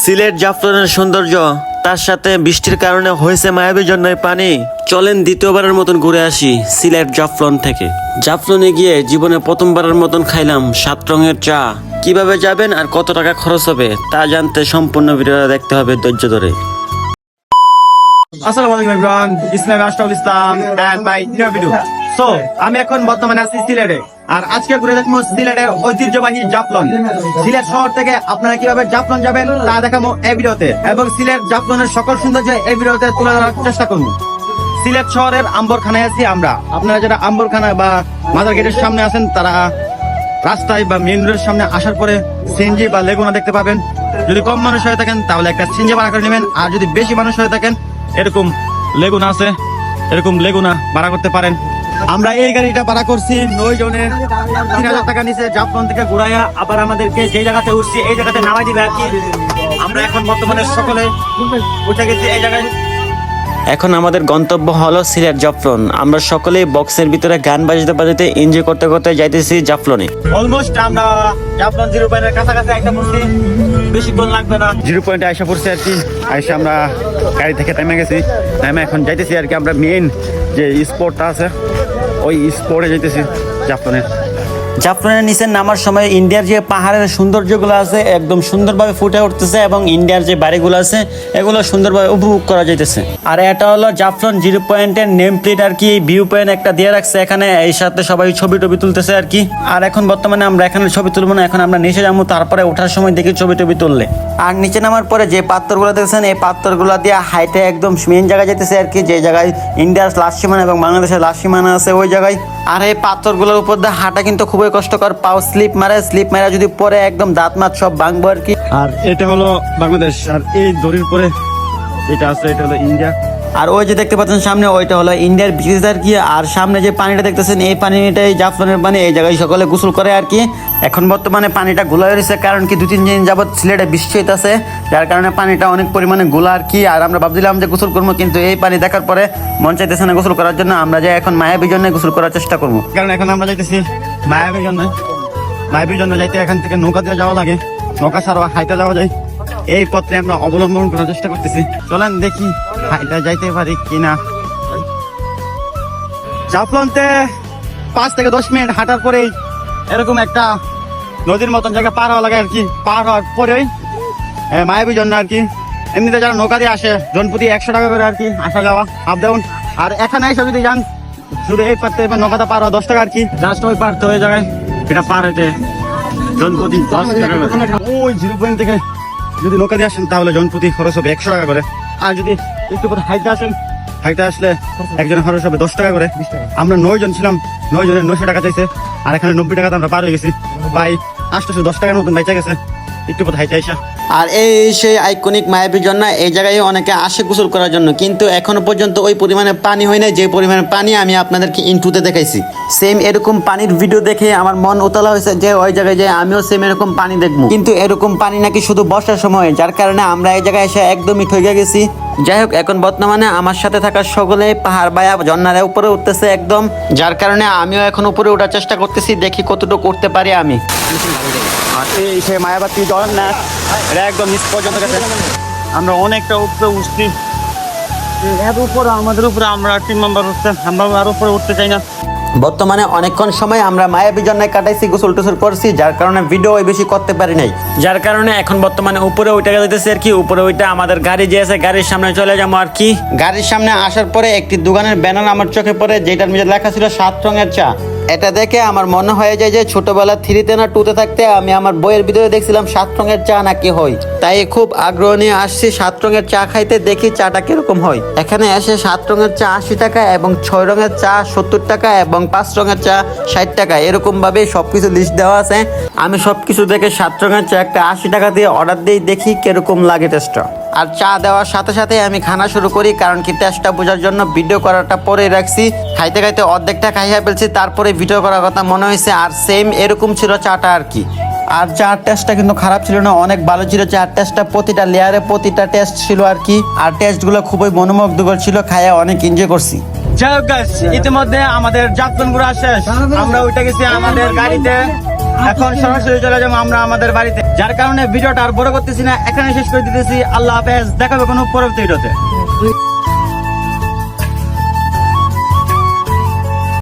সিলেট জাফলনের সৌন্দর্য, তার সাথে বৃষ্টির কারণে হয়েছে মায়াবী জন্যই পানি। চলেন দ্বিতীয়বারের মতন ঘুরে আসি সিলেট জাফলন থেকে। জাফলনে গিয়ে জীবনে প্রথমবারের মতন খাইলাম 7 রঙের চা। কিভাবে যাবেন আর কত টাকা খরচ হবে তা জানতে সম্পূর্ণ ভিডিওটা দেখতে হবে ধৈর্য ধরে। আসসালামু আলাইকুম everyone, Islam Ashraful Islam and my new video. So আমি এখন বর্তমানে আছি সিলেটে, আর আজকে ঘুরে দেখবো সিলেটের ঐতিহ্যবাহী জাফলন। সিলেট শহর থেকে আপনারা কিভাবে জাফলন যাবেন তা দেখাবো এই ভিডিওতে, এবং সিলেট জাফলনের সকল সৌন্দর্য এই ভিডিওতে তুলে ধরার চেষ্টা করবো। সিলেট শহরের আম্বরখানায় আছি আমরা। আপনারা যারা আম্বরখানা বা মাদার গেটের সামনে আছেন তারা রাস্তায় বা মেইন রোডের সামনে আসার পরে সিএনজি বা লেগুনা দেখতে পাবেন। যদি কম মানুষ হয়ে থাকেন তাহলে একটা সিএনজি ভাড়া করে নেবেন, আর যদি বেশি মানুষ হয়ে থাকেন এরকম লেগুনা আছে, এরকম লেগুনা ভাড়া করতে পারেন। আমরা এই গাড়িটা ভাড়া করছি 9 জনের, 3000 টাকা নিচে। জাফলন থেকে ঘুরাইয়া আবার আমাদেরকে যে জায়গাতে উঠছি এই জায়গাতে নামাই দিবে আর কি। আমরা এখন বর্তমানে সকলে উঠে গেছি এই জায়গায়। এখন আমাদের গন্তব্য হলো সিলেট জাফলন। আমরা সকলেই বক্সের ভিতরে গান বাজাতে বাজাতে এনজয় করতে করতে যাইতেছি জাফলনে। অলমোস্ট আমরা জাফলন 0 পয়েন্টের কাছাকাছি একটা পড়ছি, বেশিক্ষণ লাগবে না। 0 পয়েন্টে আইসা পড়ছি আর কি। আইসা আমরা গাড়ি থেকে নেমে গেছি, নেমে এখন যাইতেছি আর কি আমরা মেইন যে স্পটটা আছে ওই স্পটে যাইতেছি জাফলনের। জাফলনের নিচে নামার সময় ইন্ডিয়ার যে পাহাড়ের সৌন্দর্যগুলো আছে একদম সুন্দরভাবে ফুটে উঠতেছে, এবং ইন্ডিয়ার যে বাড়িগুলো আছে এগুলো সুন্দরভাবে উপভোগ করা যাইতেছে। আর এটা হলো জাফলন 0 পয়েন্টের নেম প্লেট আর কি, ভিউ পয়েন্ট একটা দিয়ে রাখছে এখানে। এই সাথে সবাই ছবি টবি তুলতেছে আর কি। আর এখন বর্তমানে আমরা এখানে ছবি তুলবো না, এখন আমরা নিচে যাবো, তারপরে ওঠার সময় দেখি ছবি টবি তুললে। আর নিচে নামার পরে যে পাথরগুলো দেখছেন এই পাথরগুলো দিয়ে হাইটে একদম মেইন জায়গায় যেতেছে আর কি, যে জায়গায় ইন্ডিয়ার লাস্ট সীমানা এবং বাংলাদেশের লাস্ট সীমানা আছে ওই জায়গায়। আর এই পাথরগুলোর উপর দিয়ে হাঁটা কিন্তু খুবই কষ্টকর, পাও স্লিপ মারে যদি পরে একদম দাঁত মাত সব ভাঙবো আর কি। আর এটা হলো বাংলাদেশ, আর এই দড়ির পরে এটা আছে, এটা হলো ইন্ডিয়া। আর ওই যে দেখতে পাচ্ছেন সামনে ওইটা হলো ইন্ডিয়ার ব্রিজ আর কি। আর সামনে যে পানিটা দেখতেছেন এই পানিটাই জাফলনের পানি, এই জায়গায় সকলে গোসল করে আর কি। এখন বর্তমানে পানিটা গোলা হয়েছে, কারণ কি 2-3 দিন যাবত সিলেটে বৃষ্টি হইতেছে, যার কারণে পানিটা অনেক পরিমাণে গোলা আর কি। আর আমরা ভাবছিলাম যে গোসল করবো, কিন্তু এই পানি দেখার পরে মন চাইতেছে না গোসল করার জন্য। আমরা যে এখন মায়াবী জন্য গোসল করার চেষ্টা করবো, কারণ এখন আমরা যাইতেছি মায়াবীর জন্য। মায়াবীর জন্য যাইতে এখান থেকে নৌকা দিয়ে যাওয়া লাগে, নৌকা ছাড়া হাইটা যাওয়া যায়। এই পথে আমরা অবলম্বন করার চেষ্টা করতেছি। চলেন দেখি হাইটা যাইতে পারি কিনা। জাফলনতে 5 থেকে 10 মিনিট হাঁটার পরেই এরকম একটা নদীর মতন জায়গা পার হওয়া লাগে আর কি। পার হওয়ার পরেই মায়াবী জন্য আর কি। এমনিতে যারা নৌকা দিয়ে আসে জনপ্রতি 100 টাকা করে আর কি, আসা যাওয়া আপ ডাউন। আর এখানে এসে যদি যান শুধু এই পারতে নৌকাটা পার হওয়া 10 টাকা আর কি। জাস্ট ওই পারতে হয়ে যাবে, এটা পার হইতে জনপ্রতি 10 টাকা করে। ওই 0 পয়েন্ট থেকে যদি নৌকা দিয়ে আসেন তাহলে জনপ্রতি খরচ হবে 100 টাকা করে। আর যদি একটু করে হাইটে আসেন, হাইটে আসলে একজনের খরচ হবে 10 টাকা করে। আমরা 9 জন ছিলাম, 9 জনের 900 টাকা চাইছে, আর এখানে 90 টাকাতে আমরা পার হয়ে গেছি। ভাই 810 টাকার মতন বাইচা গেছে একটু পথ হাইটে আইসা। আর এই সেই আইকনিক মায়াবীর জন্য এই জায়গায় অনেকে আসে গোসল করার জন্য, কিন্তু এখনো পর্যন্ত ওই পরিমাণে পানি হয় না যে পরিমাণে পানি আমি আপনাদেরকে ইন্টুতে দেখাইছি। সেম এরকম পানির ভিডিও দেখে আমার মন উতলা হয়েছে যে ওই জায়গায় যে আমিও সেম এরকম পানি দেখবো, কিন্তু এরকম পানি নাকি শুধু বর্ষার সময়, যার কারণে আমরা এই জায়গায় এসে একদমই ঠকে গেছি। যাই হোক, এখন বর্তমানে আমার সাথে থাকা সকলে পাহাড় বায়া ঝর্ণার উপরে উঠতেছে একদম, যার কারণে আমিও এখন উপরে ওঠার চেষ্টা করতেছি, দেখি কতটুকু করতে পারি আমি। আর এই সে মায়াবাতি ঝর্ণা, এটা একদম নিচ পর্যন্ত গেছে। আমরা অনেকটা উপরে উঠছি, এর উপরে আমাদের উপরে আমরা 3 মেম্বার উঠছে, আমরা আর উপরে উঠতে চাই না। বর্তমানে অনেকক্ষণ সময় আমরা মায়াবী জন্নায় কাটাইছি, গোসল টোসল করছি, যার কারণে ভিডিও ওই বেশি করতে পারি নাই। যার কারণে এখন বর্তমানে উপরে উঠে যেতেছে আর কি। উপরে ওইটা আমাদের গাড়ি যে আছে গাড়ির সামনে চলে যাবো আর কি। গাড়ির সামনে আসার পরে একটি দোকানের ব্যানার আমার চোখে পড়ে, যেটার মধ্যে লেখা ছিল 7 রঙের চা। এটা দেখে আমার মনে হয়ে যায় যে ছোটবেলা 3তে না 2তে থাকতে আমি আমার বইয়ের ভিতরে দেখছিলাম 7 রঙের চা নাকি হয়। তাই খুব আগ্রহ নিয়ে আসছি 7 রঙের চা খাইতে, দেখি চাটা কিরকম হয়। এখানে এসে 7 রঙের চা 80 টাকা, এবং 6 রঙের চা 70 টাকা, এবং 5 রঙের চা 60 টাকা, এরকম ভাবে সবকিছু লিস্ট দেওয়া আছে। আমি সবকিছু দেখে 7 রঙের চা একটা 80 টাকা দিয়ে অর্ডার দিই, দেখি কিরকম লাগে টেস্টটা। আর চা দেওয়ার সাথে সাথে আমি খানা শুরু করি, কারণ কি টেস্টটা বোঝার জন্য ভিডিও করাটা পরে রাখছি। খাইতে খাইতে অর্ধেকটা খাইয়া ফেলছি, তারপরে ভিডিও করার কথা মনে হয়েছে। আর সেম এরকম ছিল চাটা আর কি। আর চার টেস্টটা কিন্তু খারাপ ছিল না, অনেক ভালো ছিল চার টেস্টটা। প্রতিটা লেয়ারে প্রতিটা টেস্ট ছিল আর কি। আর টেস্টগুলো খুবই মনোমুগ্ধকর ছিল, খাইয়া অনেক এনজয় করছি। যাই হোক গাইস, ইতিমধ্যে আমাদের জাফলন ঘোরা শেষ। আমরা উঠে গেছি আমাদের গাড়িতে, এখন সরাসরি চলে যাবো আমরা আমাদের বাড়িতে, যার কারণে ভিডিওটা আর বড় করতেছি না, এখানে শেষ করে দিতেছি। আল্লাহ হাফেজ, দেখাবে কোনো পরবর্তী ভিডিওতে।